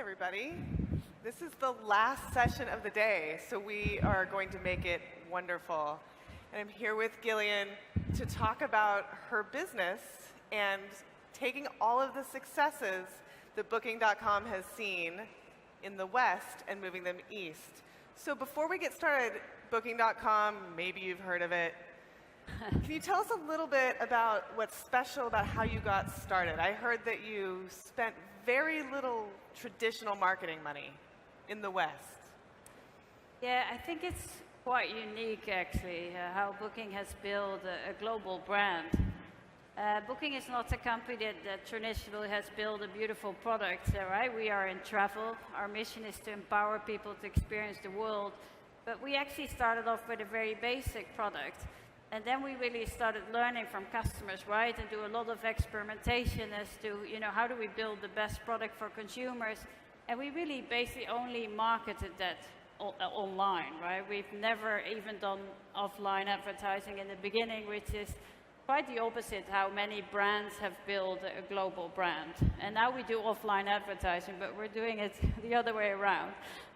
everybody. This is the last session of the day, so we are going to make it wonderful. And I'm here with Gillian to talk about her business and taking all of the successes that Booking.com has seen in the West and moving them east. So before we get started, Booking.com, maybe you've heard of it. Can you tell us a little bit about what's special about how you got started? I heard that you spent very little traditional marketing money in the West. Yeah, I think it's quite unique actually, how Booking has built a global brand. Booking is not a company that traditionally has built a beautiful product, right? We are in travel. Our mission is to empower people to experience the world. But we actually started off with a very basic product. And then we really started learning from customers, right? And do a lot of experimentation as to, how do we build the best product for consumers? And we really basically only marketed that online, right? We've never even done offline advertising in the beginning, which is quite the opposite how many brands have built a global brand. And now we do offline advertising, but we're doing it the other way around.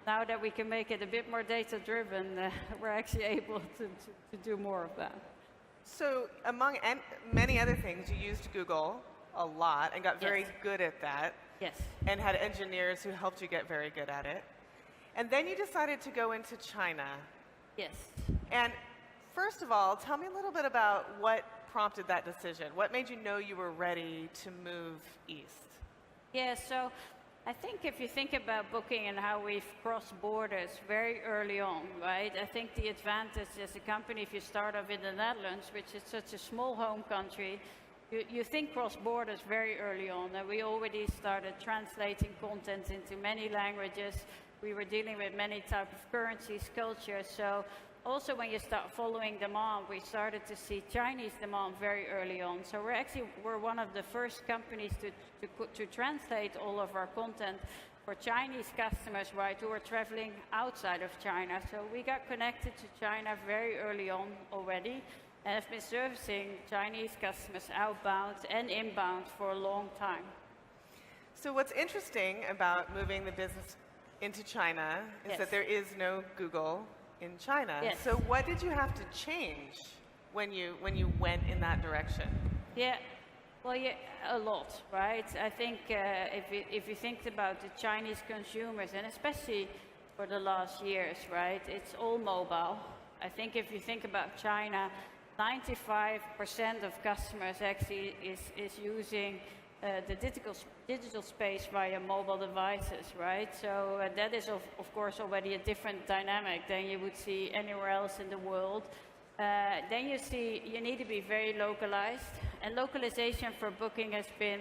Now that we can make it a bit more data-driven, we're actually able to do more of that. So among many other things, you used Google a lot and got very good at that. Yes. And had engineers who helped you get very good at it. And then you decided to go into China. Yes. And first of all, tell me a little bit about what prompted that decision. What made you know you were ready to move east? Yeah, so I think if you think about Booking and how we've crossed borders very early on, right? I think the advantage as a company, if you start off in the Netherlands, which is such a small home country, you think cross borders very early on. And we already started translating content into many languages. We were dealing with many types of currencies, cultures. So also when you start following demand, we started to see Chinese demand very early on. So we're one of the first companies to translate all of our content for Chinese customers, right, who are traveling outside of China. So we got connected to China very early on already and have been servicing Chinese customers outbound and inbound for a long time. So what's interesting about moving the business into China is that there is no Google in China. Yes. So what did you have to change when you went in that direction? Yeah, well, yeah, a lot, right? I think if you think about the Chinese consumers, and especially for the last years, right, it's all mobile. I think if you think about China, 95% of customers actually is using the digital space via mobile devices, right? So that is of course already a different dynamic than you would see anywhere else in the world. Then you need to be very localized, and localization for Booking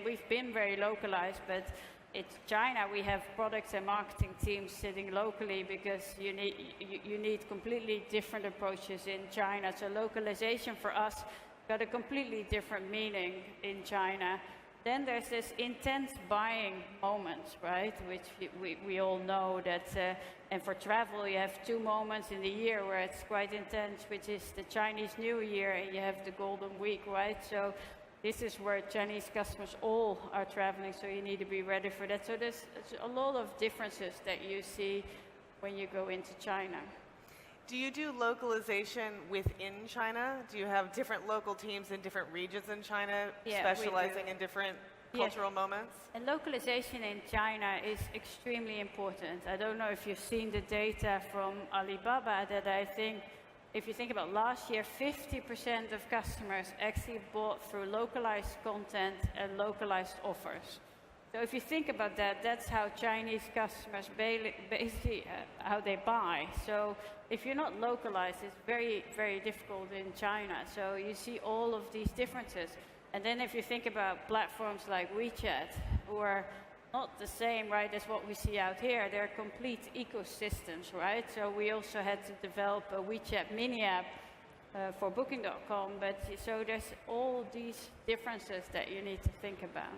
we've been very localized, but it's China. We have products and marketing teams sitting locally because you need completely different approaches in China. So localization for us got a completely different meaning in China. Then there's this intense buying moments, right, which we all know that, and for travel you have two moments in the year where it's quite intense, which is the Chinese New Year and you have the Golden Week, right? So this is where Chinese customers all are traveling, so you need to be ready for that. So there's a lot of differences that you see when you go into China. Do you do localization within China? Do you have different local teams in different regions in China, specializing in different cultural moments? And localization in China is extremely important. I don't know if you've seen the data from Alibaba that I think, if you think about last year, 50% of customers actually bought through localized content and localized offers. So if you think about that, that's how Chinese customers basically how they buy. So if you're not localized, it's very, very difficult in China. So you see all of these differences. And then if you think about platforms like WeChat, who are not the same, right, as what we see out here, they're complete ecosystems, right? So we also had to develop a WeChat mini app for Booking.com. But so there's all these differences that you need to think about.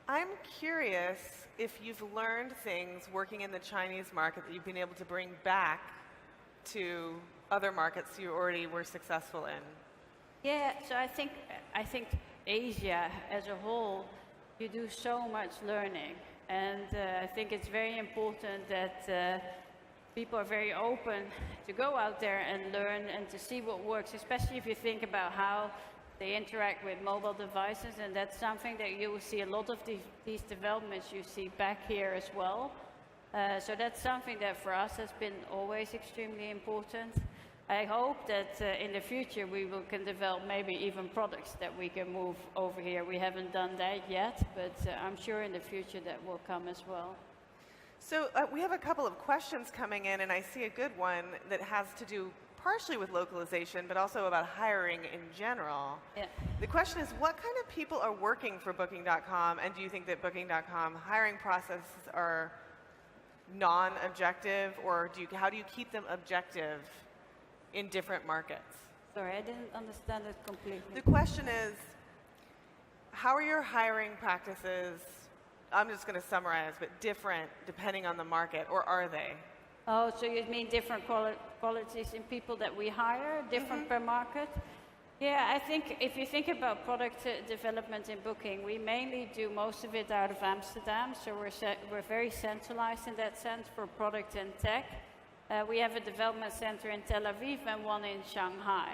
I'm curious if you've learned things working in the Chinese market that you've been able to bring back to other markets you already were successful in. Yeah, so I think Asia as a whole, you do so much learning. And I think it's very important that people are very open to go out there and learn and to see what works, especially if you think about how they interact with mobile devices, and that's something that you will see a lot of these developments you see back here as well. So that's something that for us has been always extremely important. I hope that in the future can develop maybe even products that we can move over here. We haven't done that yet, but I'm sure in the future that will come as well. So we have a couple of questions coming in, and I see a good one that has to do partially with localization, but also about hiring in general. Yeah. The question is, what kind of people are working for Booking.com, and do you think that Booking.com hiring processes are non-objective, or how do you keep them objective in different markets? Sorry, I didn't understand it completely. The question is, how are your hiring practices, I'm just going to summarize, but different depending on the market, or are they? Oh, so you mean different qualities in people that we hire, different per market? Yeah, I think if you think about product development in Booking, we mainly do most of it out of Amsterdam, so we're very centralized in that sense for product and tech. We have a development center in Tel Aviv and one in Shanghai.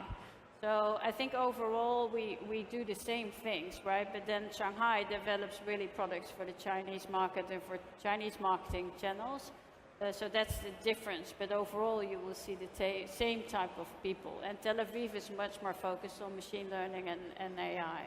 So I think overall we do the same things, right? But then Shanghai develops really products for the Chinese market and for Chinese marketing channels. So that's the difference, but overall you will see the same type of people. And Tel Aviv is much more focused on machine learning and AI.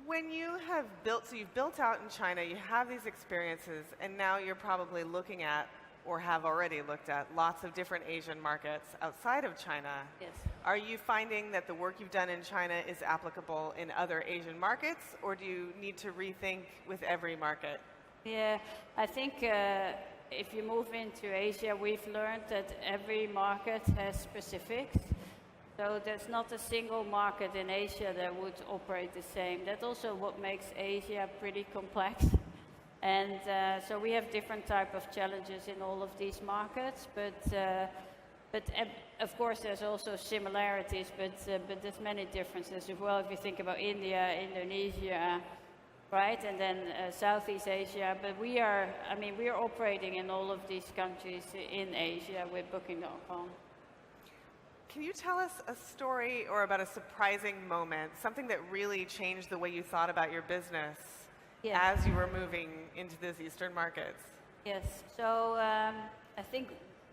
When you have so you've built out in China, you have these experiences, and now you're probably looking at, or have already looked at, lots of different Asian markets outside of China. Yes. Are you finding that the work you've done in China is applicable in other Asian markets, or do you need to rethink with every market? Yeah, I think if you move into Asia, we've learned that every market has specifics. So there's not a single market in Asia that would operate the same. That's also what makes Asia pretty complex. And so we have different type of challenges in all of these markets, but of course there's also similarities, but there's many differences as well. If you think about India, Indonesia, right, and then Southeast Asia, but we are operating in all of these countries in Asia with Booking.com. Can you tell us a story or about a surprising moment, something that really changed the way you thought about your business as you were moving into these Eastern markets? Yes, so I think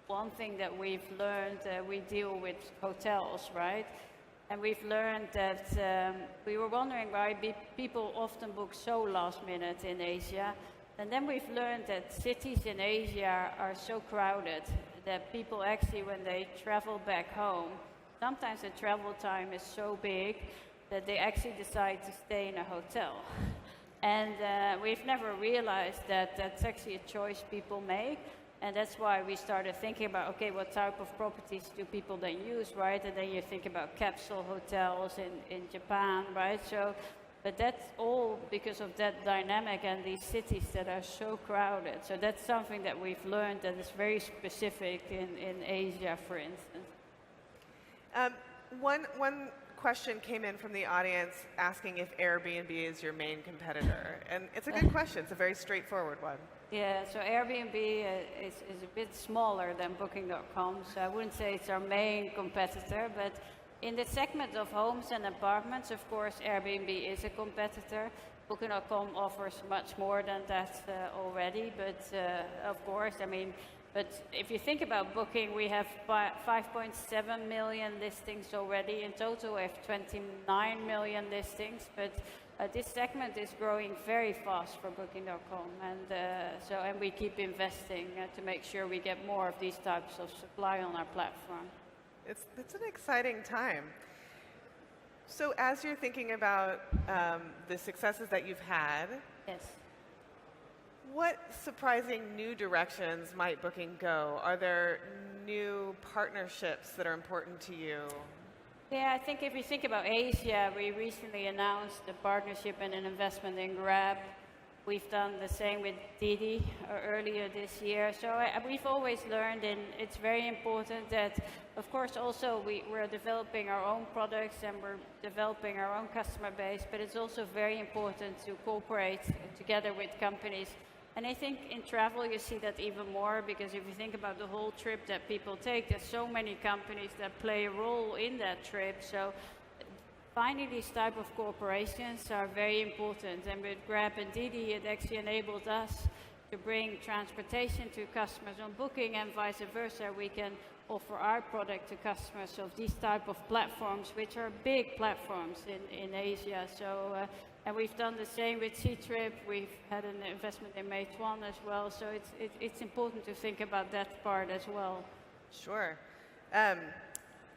one thing that we've learned, we deal with hotels, right? And we've learned that we were wondering why people often book so last minute in Asia. And then we've learned that cities in Asia are so crowded that people actually, when they travel back home, sometimes the travel time is so big that they actually decide to stay in a hotel. And we've never realized that that's actually a choice people make. And that's why we started thinking about, okay, what type of properties do people then use, right? And then you think about capsule hotels in Japan, right? So, but that's all because of that dynamic and these cities that are so crowded. So that's something that we've learned that is very specific in Asia, for instance. One question came in from the audience asking if Airbnb is your main competitor. And it's a good question. It's a very straightforward one. Yeah, so Airbnb is a bit smaller than Booking.com, so I wouldn't say it's our main competitor, but in the segment of homes and apartments, of course, Airbnb is a competitor. Booking.com offers much more than that already, but of course, but if you think about Booking, we have 5.7 million listings already. In total, we have 29 million listings, but this segment is growing very fast for Booking.com, and we keep investing to make sure we get more of these types of supply on our platform. It's an exciting time. So as you're thinking about the successes that you've had, yes. What surprising new directions might Booking go? Are there new partnerships that are important to you? Yeah, I think if you think about Asia, we recently announced a partnership and an investment in Grab, We've done the same with Didi earlier this year. So we've always learned, and it's very important that, of course, also we're developing our own products and we're developing our own customer base, but it's also very important to cooperate together with companies. And I think in travel you see that even more, because if you think about the whole trip that people take, there's so many companies that play a role in that trip. So finding these type of cooperations are very important. And with Grab and Didi, it actually enabled us to bring transportation to customers on Booking, and vice versa. We can offer our product to customers of these type of platforms, which are big platforms in Asia. So, and we've done the same with Ctrip. We've had an investment in Meituan as well. So it's important to think about that part as well. Sure.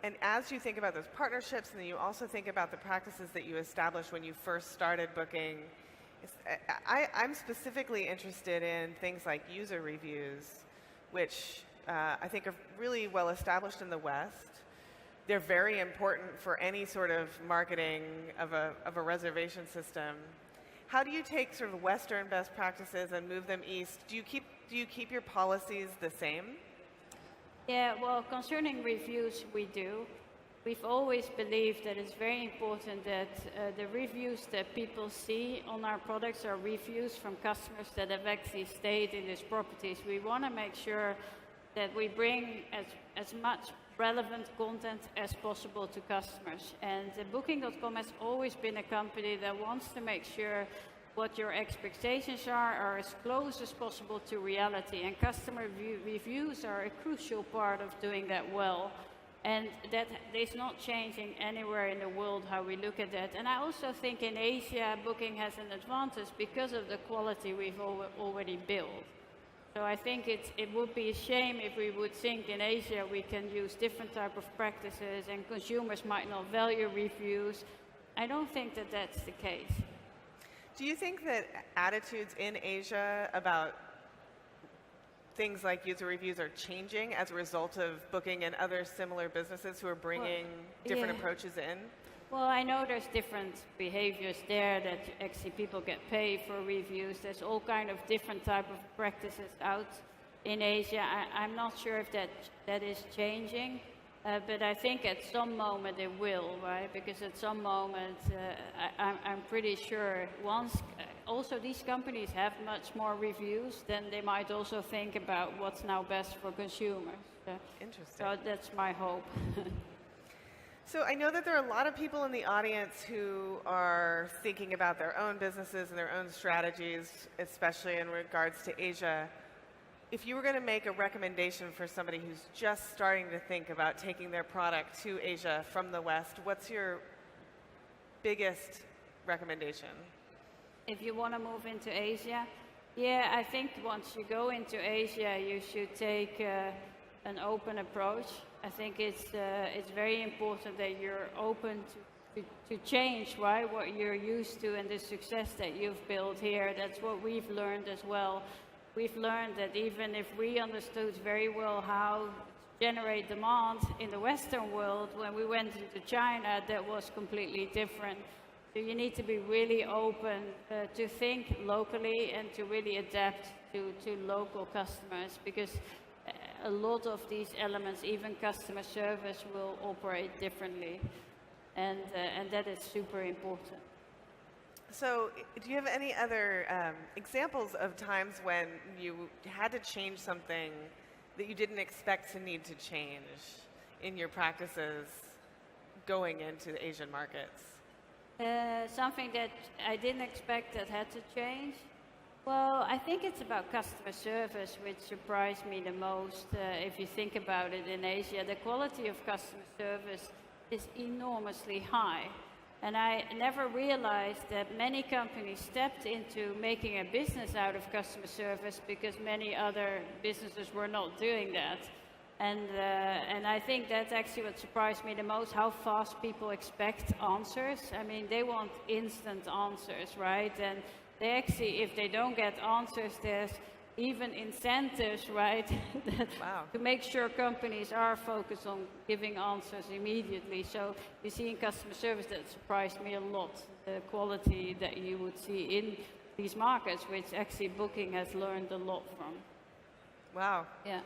And as you think about those partnerships, and then you also think about the practices that you established when you first started Booking, I'm specifically interested in things like user reviews, which I think are really well established in the West. They're very important for any sort of marketing of a reservation system. How do you take sort of Western best practices and move them east? Do you keep your policies the same? Yeah, well, concerning reviews, we do. We've always believed that it's very important that the reviews that people see on our products are reviews from customers that have actually stayed in these properties. We want to make sure that we bring as much relevant content as possible to customers. And Booking.com has always been a company that wants to make sure what your expectations are as close as possible to reality. And customer reviews are a crucial part of doing that well. And that is not changing anywhere in the world how we look at that. And I also think in Asia, Booking has an advantage because of the quality we've already built. So I think it would be a shame if we would think in Asia we can use different type of practices and consumers might not value reviews. I don't think that that's the case. Do you think that attitudes in Asia about things like user reviews are changing as a result of Booking and other similar businesses who are bringing different approaches in? Well, I know there's different behaviors there, that actually people get paid for reviews. There's all kind of different type of practices out in Asia. I'm not sure if that is changing. But I think at some moment it will, right? Because at some moment, I'm pretty sure once also these companies have much more reviews, then they might also think about what's now best for consumers. Interesting. So that's my hope. So I know that there are a lot of people in the audience who are thinking about their own businesses and their own strategies, especially in regards to Asia. If you were going to make a recommendation for somebody who's just starting to think about taking their product to Asia from the West, what's your biggest recommendation? If you want to move into Asia, yeah, I think once you go into Asia, you should take an open approach. I think it's very important that you're open to change, right? What you're used to and the success that you've built here. That's what we've learned as well. We've learned that even if we understood very well how to generate demand in the Western world, when we went into China, that was completely different. So you need to be really open to think locally and to really adapt to local customers, because a lot of these elements, even customer service, will operate differently. And that is super important. So do you have any other examples of times when you had to change something that you didn't expect to need to change in your practices going into the Asian markets? Something that I didn't expect that had to change? Well, I think it's about customer service, which surprised me the most. If you think about it, in Asia, the quality of customer service is enormously high. And I never realized that many companies stepped into making a business out of customer service because many other businesses were not doing that. And I think that's actually what surprised me the most, how fast people expect answers. I mean, they want instant answers, right? And they actually, if they don't get answers, there's even incentives, right, to make sure companies are focused on giving answers immediately. So you see in customer service, that surprised me a lot, the quality that you would see in these markets, which actually Booking has learned a lot from. Wow. Yeah.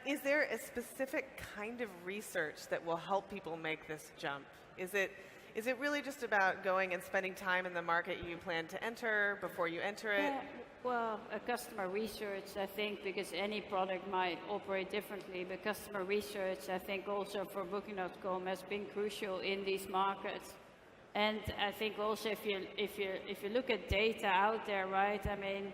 Is there a specific kind of research that will help people make this jump? Is it really just about going and spending time in the market you plan to enter before you enter it? Yeah, well, customer research, I think, because any product might operate differently, but customer research, I think, also for Booking.com has been crucial in these markets. And I think also if you look at data out there, right? I mean,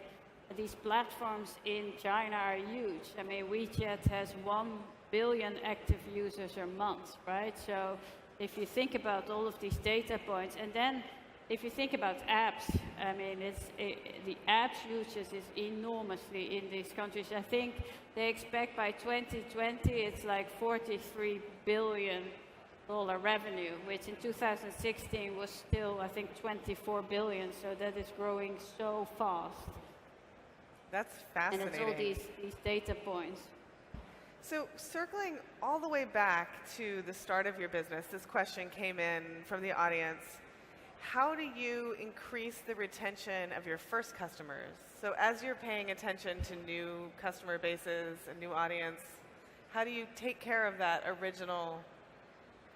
these platforms in China are huge. I mean, WeChat has 1 billion active users a month, right? So if you think about all of these data points, and then if you think about apps, I mean, the apps usage is enormously in these countries. I think they expect by 2020 it's like $43 billion revenue, which in 2016 was still, I think, 24 billion. So that is growing so fast. That's fascinating. And it's all these data points. So circling all the way back to the start of your business, this question came in from the audience. How do you increase the retention of your first customers? So as you're paying attention to new customer bases, a new audience, how do you take care of that original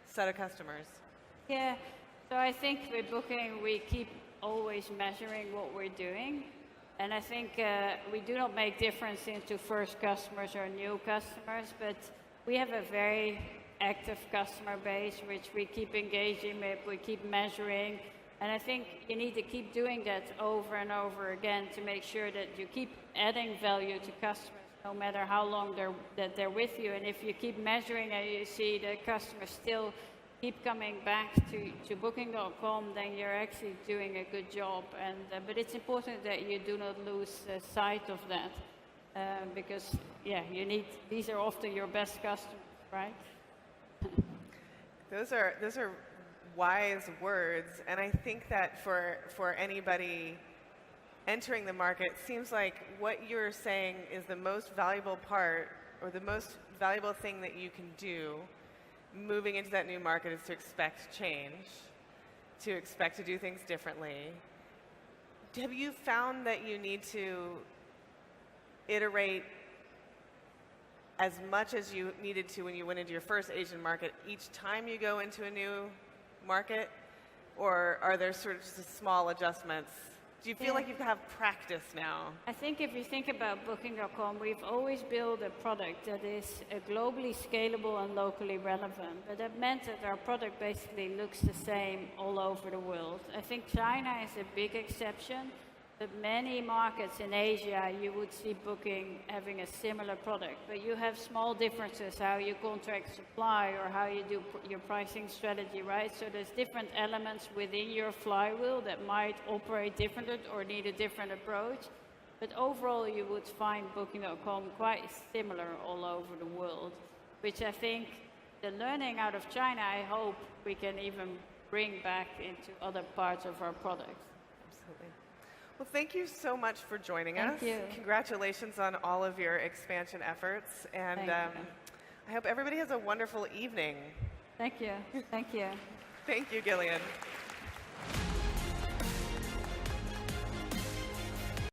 set of customers? Yeah, so I think with Booking, we keep always measuring what we're doing. And I think we do not make difference into first customers or new customers, but we have a very active customer base, which we keep engaging with, we keep measuring. And I think you need to keep doing that over and over again to make sure that you keep adding value to customers, no matter how long they're with you. And if you keep measuring and you see the customers still keep coming back to Booking.com, then you're actually doing a good job. And but it's important that you do not lose sight of that, because these are often your best customers, right? Those are wise words, and I think that for anybody entering the market, it seems like what you're saying is the most valuable part, or the most valuable thing that you can do moving into that new market, is to expect change, to expect to do things differently. Have you found that you need to iterate as much as you needed to when you went into your first Asian market each time you go into a new market? Or are there sort of just small adjustments? Do you feel like you have practice now? I think if you think about Booking.com, we've always built a product that is globally scalable and locally relevant. But that meant that our product basically looks the same all over the world. I think China is a big exception, but many markets in Asia, you would see Booking having a similar product. But you have small differences, how you contract supply or how you do your pricing strategy, right? So there's different elements within your flywheel that might operate differently or need a different approach. But overall, you would find Booking.com quite similar all over the world, which I think the learning out of China, I hope we can even bring back into other parts of our products. Absolutely. Well, thank you so much for joining us. Thank you. Congratulations on all of your expansion efforts. And I hope everybody has a wonderful evening. Thank you. Thank you. Thank you, Gillian.